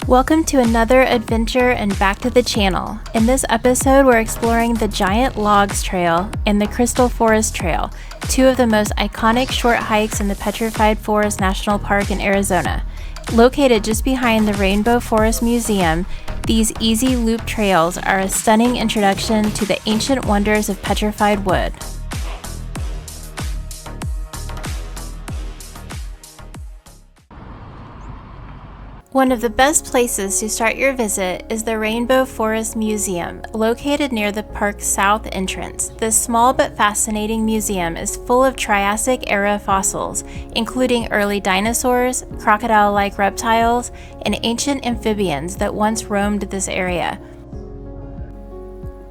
Welcome to another adventure and back to the channel. In this episode, we're exploring the Giant Logs Trail and the Crystal Forest Trail, two of the most iconic short hikes in the Petrified Forest National Park in Arizona. Located just behind the Rainbow Forest Museum, these easy loop trails are a stunning introduction to the ancient wonders of petrified wood. One of the best places to start your visit is the Rainbow Forest Museum, located near the park's south entrance. This small but fascinating museum is full of Triassic-era fossils, including early dinosaurs, crocodile-like reptiles, and ancient amphibians that once roamed this area.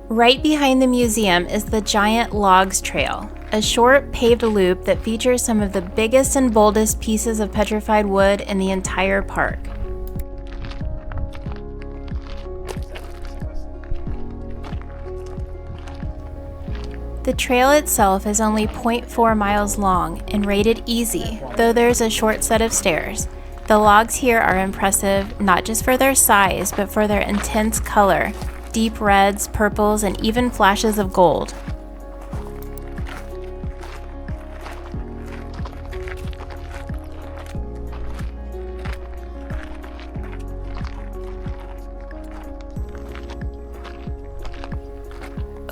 Right behind the museum is the Giant Logs Trail, a short paved loop that features some of the biggest and boldest pieces of petrified wood in the entire park. The trail itself is only 0.4 miles long and rated easy, though there's a short set of stairs. The logs here are impressive not just for their size, but for their intense color, deep reds, purples, and even flashes of gold.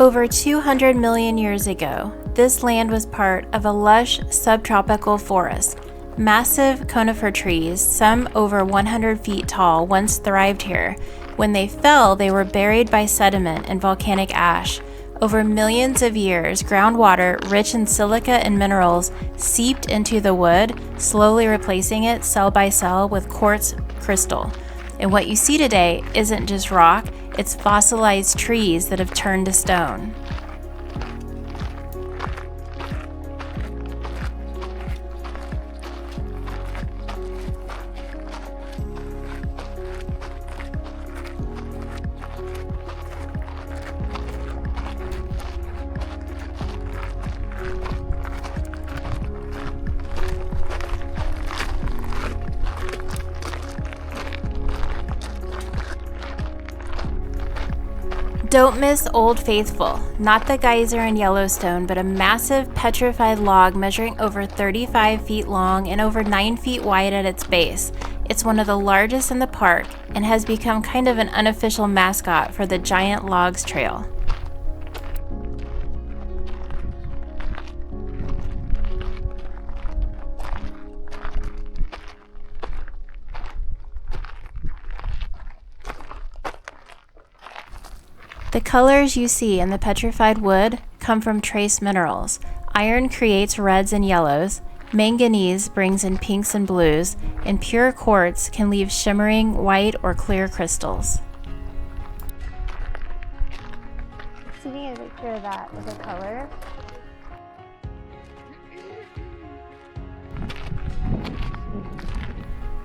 Over 200 million years ago, this land was part of a lush subtropical forest. Massive conifer trees, some over 100 feet tall, once thrived here. When they fell, they were buried by sediment and volcanic ash. Over millions of years, groundwater rich in silica and minerals seeped into the wood, slowly replacing it cell by cell with quartz crystal. And what you see today isn't just rock, it's fossilized trees that have turned to stone. Don't miss Old Faithful, not the geyser in Yellowstone, but a massive petrified log measuring over 35 feet long and over 9 feet wide at its base. It's one of the largest in the park and has become kind of an unofficial mascot for the Giant Logs Trail. The colors you see in the petrified wood come from trace minerals. Iron creates reds and yellows, manganese brings in pinks and blues, and pure quartz can leave shimmering white or clear crystals. Taking a picture of that with a color.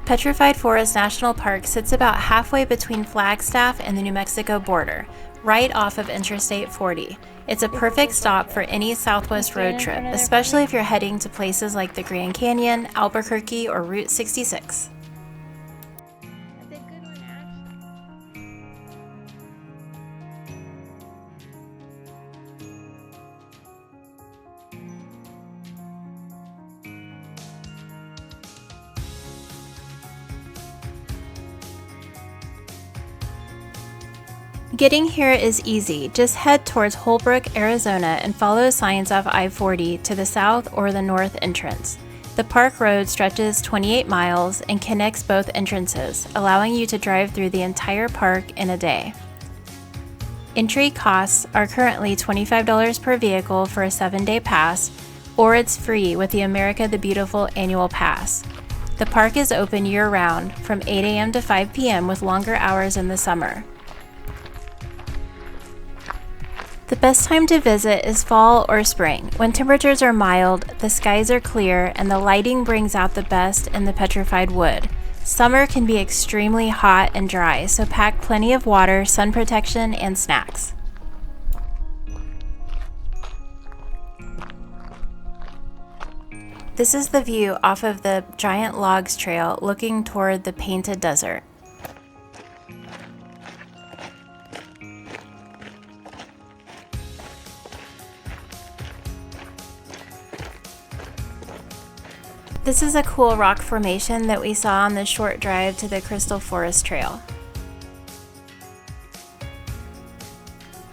Petrified Forest National Park sits about halfway between Flagstaff and the New Mexico border, right off of Interstate 40. It's a perfect stop for any Southwest road trip, especially if you're heading to places like the Grand Canyon, Albuquerque, or Route 66. Getting here is easy. Just head towards Holbrook, Arizona and follow signs off I-40 to the south or the north entrance. The park road stretches 28 miles and connects both entrances, allowing you to drive through the entire park in a day. Entry costs are currently $25 per vehicle for a 7-day pass, or it's free with the America the Beautiful annual pass. The park is open year-round from 8 a.m. to 5 p.m. with longer hours in the summer. The best time to visit is fall or spring. When temperatures are mild, the skies are clear, and the lighting brings out the best in the petrified wood. Summer can be extremely hot and dry, so pack plenty of water, sun protection, and snacks. This is the view off of the Giant Logs Trail looking toward the Painted Desert. This is a cool rock formation that we saw on the short drive to the Crystal Forest Trail.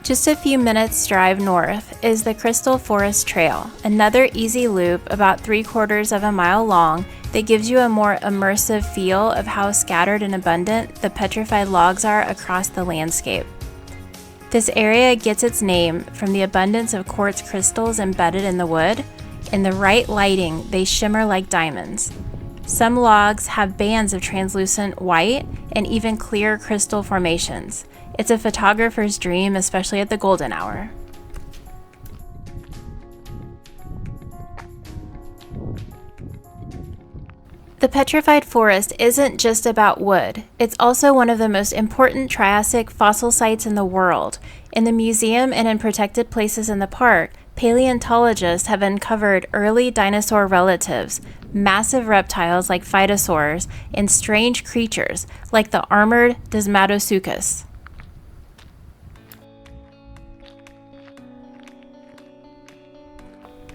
Just a few minutes drive north is the Crystal Forest Trail, another easy loop about 3/4 of a mile long that gives you a more immersive feel of how scattered and abundant the petrified logs are across the landscape. This area gets its name from the abundance of quartz crystals embedded in the wood. In the right lighting, they shimmer like diamonds. Some logs have bands of translucent white and even clear crystal formations. It's a photographer's dream, especially at the golden hour. The Petrified Forest isn't just about wood. It's also one of the most important Triassic fossil sites in the world. In the museum and in protected places in the park, paleontologists have uncovered early dinosaur relatives, massive reptiles like phytosaurs, and strange creatures like the armored Desmatosuchus.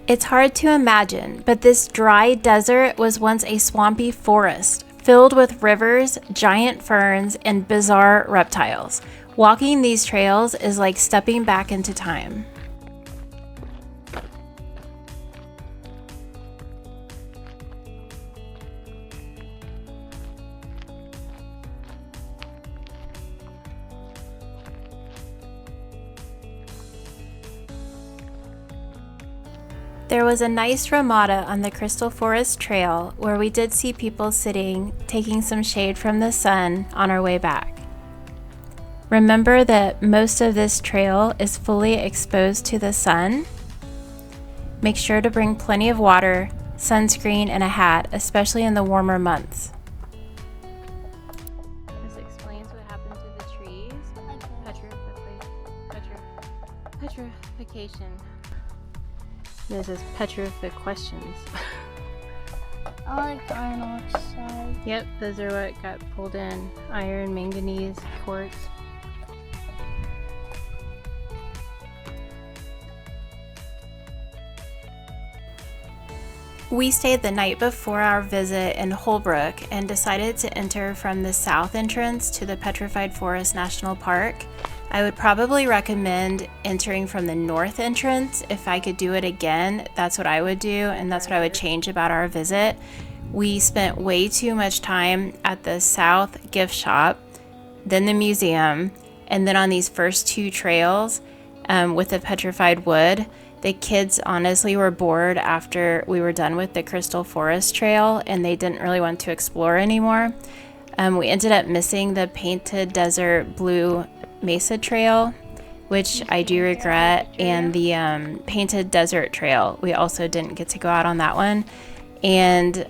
It's hard to imagine, but this dry desert was once a swampy forest filled with rivers, giant ferns, and bizarre reptiles. Walking these trails is like stepping back into time. There was a nice ramada on the Crystal Forest Trail where we did see people sitting, taking some shade from the sun on our way back. Remember that most of this trail is fully exposed to the sun. Make sure to bring plenty of water, sunscreen, and a hat, especially in the warmer months. This explains what happened to the trees. Petrification. This is petrific questions. I like iron oxide. Yep, those are what got pulled in. Iron, manganese, quartz. We stayed the night before our visit in Holbrook and decided to enter from the south entrance to the Petrified Forest National Park. I would probably recommend entering from the north entrance. If I could do it again, that's what I would do, and that's what I would change about our visit. We spent way too much time at the south gift shop, then the museum, and then on these first two trails with the petrified wood. The kids honestly were bored after we were done with the Crystal Forest Trail, and they didn't really want to explore anymore. We ended up missing the Painted Desert Blue Mesa Trail, which I do regret, and the Painted Desert Trail. We also didn't get to go out on that one. And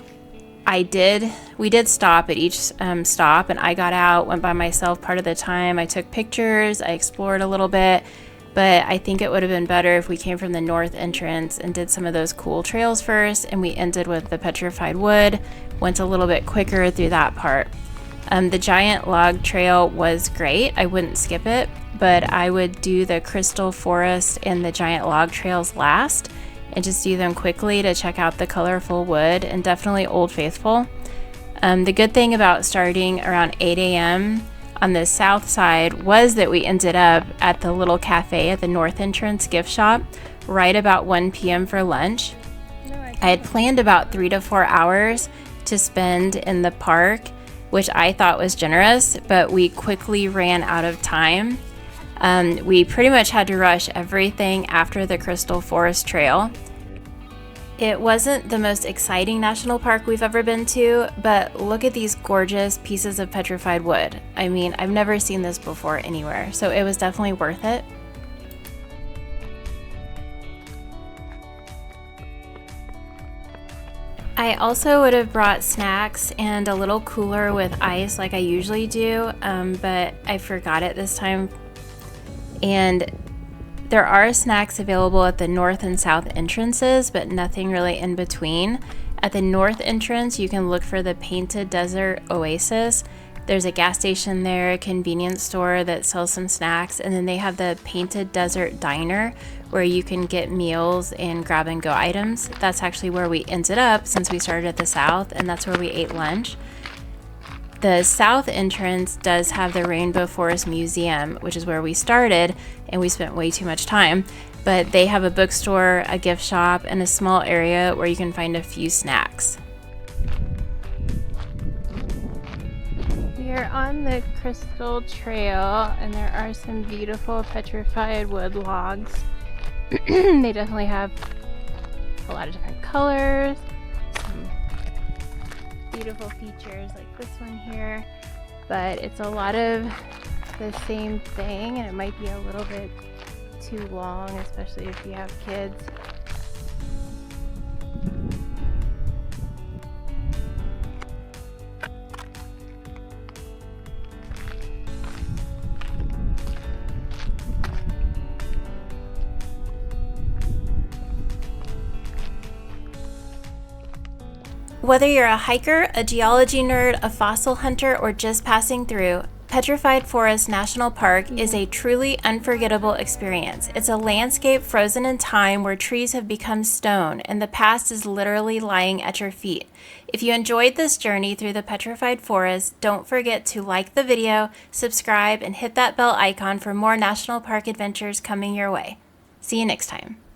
we did stop at each stop, and I got out, went by myself part of the time. I took pictures, I explored a little bit, but I think it would have been better if we came from the north entrance and did some of those cool trails first, and we ended with the petrified wood, went a little bit quicker through that part. The giant log trail was great. I wouldn't skip it, but I would do the Crystal Forest and the giant log trails last and just do them quickly to check out the colorful wood, and definitely Old Faithful. The good thing about starting around 8 a.m. on the south side was that we ended up at the little cafe at the north entrance gift shop right about 1 p.m. for lunch. I had planned about 3 to 4 hours to spend in the park, which I thought was generous, but we quickly ran out of time. We pretty much had to rush everything after the Crystal Forest Trail. It wasn't the most exciting national park we've ever been to, but look at these gorgeous pieces of petrified wood. I mean, I've never seen this before anywhere, so it was definitely worth it. I also would have brought snacks and a little cooler with ice like I usually do, but I forgot it this time. And there are snacks available at the north and south entrances, but nothing really in between. At the north entrance, you can look for the Painted Desert Oasis. There's a gas station there, a convenience store that sells some snacks, and then they have the Painted Desert Diner, where you can get meals and grab and go items. That's actually where we ended up since we started at the south, and that's where we ate lunch. The south entrance does have the Rainbow Forest Museum, which is where we started, and we spent way too much time. But they have a bookstore, a gift shop, and a small area where you can find a few snacks. We are on the Crystal Trail, and there are some beautiful petrified wood logs. They definitely have a lot of different colors, some beautiful features like this one here, but it's a lot of the same thing, and it might be a little bit too long, especially if you have kids. Whether you're a hiker, a geology nerd, a fossil hunter, or just passing through, Petrified Forest National Park is a truly unforgettable experience. It's a landscape frozen in time where trees have become stone and the past is literally lying at your feet. If you enjoyed this journey through the Petrified Forest, don't forget to like the video, subscribe, and hit that bell icon for more national park adventures coming your way. See you next time.